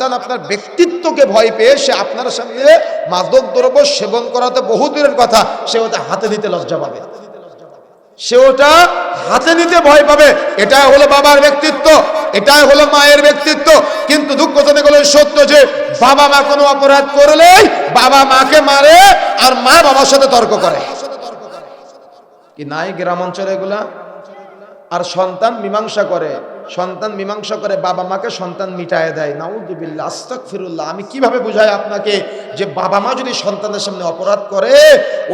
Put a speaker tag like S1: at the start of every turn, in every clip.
S1: সন্তান আপনার ব্যক্তিত্বকে ভয় পেয়ে সে আপনার সামনে মাদক দ্রব্য সেবন করাতে বহু দূরের কথা, সে ওটা হাতে নিতে লজ্জা পাবে, সে ওটা হাতে নিতে ভয় পাবে। এটাই হলো বাবার ব্যক্তিত্ব, এটাই হলো মায়ের ব্যক্তিত্ব। কিন্তু দুঃখজনক হলো সত্য যে বাবা মা কোনো অপরাধ করলেই বাবা মাকে মারে আর মা বাবার সাথে তর্ক করে, কি নাই গ্রাম অঞ্চলে এগুলা? আর সন্তান মীমাংসা করে, সন্তান মীমাংসা করে বাবা মাকে সন্তান মিটায় দেয়। নাউযুবিল্লাহ, আস্তাগফিরুল্লাহ। আমি কিভাবে বুঝাই আপনাকে যে বাবা মা যদি সন্তানের সামনে অপরাধ করে,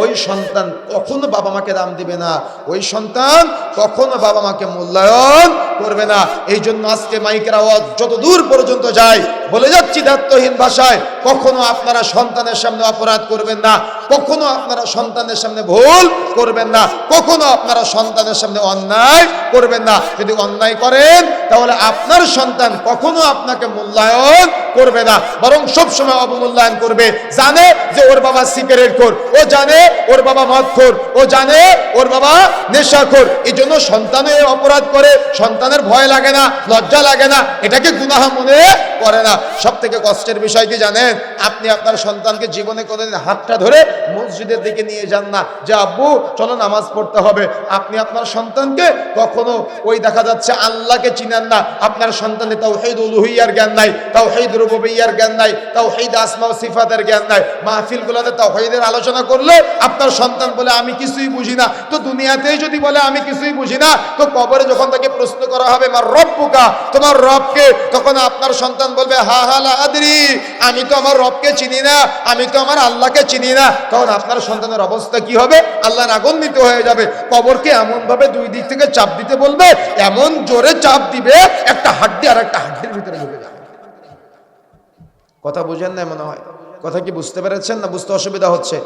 S1: ওই সন্তান কখনো বাবা মাকে দাম দিবে না, ওই সন্তান কখনো বাবা মাকে মূল্যায়ন করবে না। এই জন্য আজকে মাইকের আওয়াজ যত দূর পর্যন্ত যায় বলে যাচ্ছি দায়িত্বহীন ভাষায়, কখনো আপনারা সন্তানের সামনে অপরাধ করবেন না, কখনো আপনারা সন্তানের সামনে ভুল করবেন না, কখনো আপনারা সন্তানের সামনে অন্যায় করবেন না। যদি অন্যায় করেন তাহলে আপনার সন্তান কখনো আপনাকে মূল্যায়ন করবে না, বরং সবসময় অবমূল্যায়ন করবে। জানে যে ওর বাবা সিগারেটখোর, ও জানে ওর বাবা মদখোর, ও জানে ওর বাবা নেশাখোর। এই জন্য সন্তানে অপরাধ করে সন্তানের ভয় লাগে না, লজ্জা লাগে না, এটাকে গুনাহ মনে করে না। সব থেকে কষ্টের বিষয় কি জানেন? আপনি আপনার সন্তানকে জীবনে কোনোদিন হাতটা ধরে মসজিদের দিকে নিয়ে যান না যে আব্বু চলো নামাজ পড়তে হবে। আপনি আপনার সন্তানকে কখনো ওই দেখা যাচ্ছে আল্লাহকে চিনেন না, আপনার সন্তানের তাওহীদ উলুহিয়ার জ্ঞান নাই, তাওহীদ রুবুবিয়্যার জ্ঞান নাই, তাওহীদ আসমা ও সিফাতের জ্ঞান নাই। মাহফিলগুলোতে তাওহীদের আলোচনা করলে আপনার সন্তান বলে আমি কিছুই বুঝি না। তো দুনিয়াতেই যদি বলে আমি কিছুই বুঝি না, তো কবরে যখন তাকে প্রশ্ন করা হবে মা রব্বুকা, তোমার রবকে, তখন আপনার সন্তান বলবে হা হা লা আদরি, আমি তো আমার রবকে চিনি না, আমি তো আমার আল্লাহকে চিনি না। তখন আপনার সন্তানের অবস্থা কি হবে? আল্লাহ রাগান্বিত হয়ে যাবে। কবরকে এমন ভাবে দুই দিক থেকে চাপ দিতে বলবে, এমন জোরে চাপ দিবে একটা হাড্ডি আর একটা হাড্ডির ভিতরে ঢুকে যাবে। কথা বুঝেন না মনে হয়? কথা কি বুঝতে পেরেছেন না বুঝতে অসুবিধা হচ্ছে?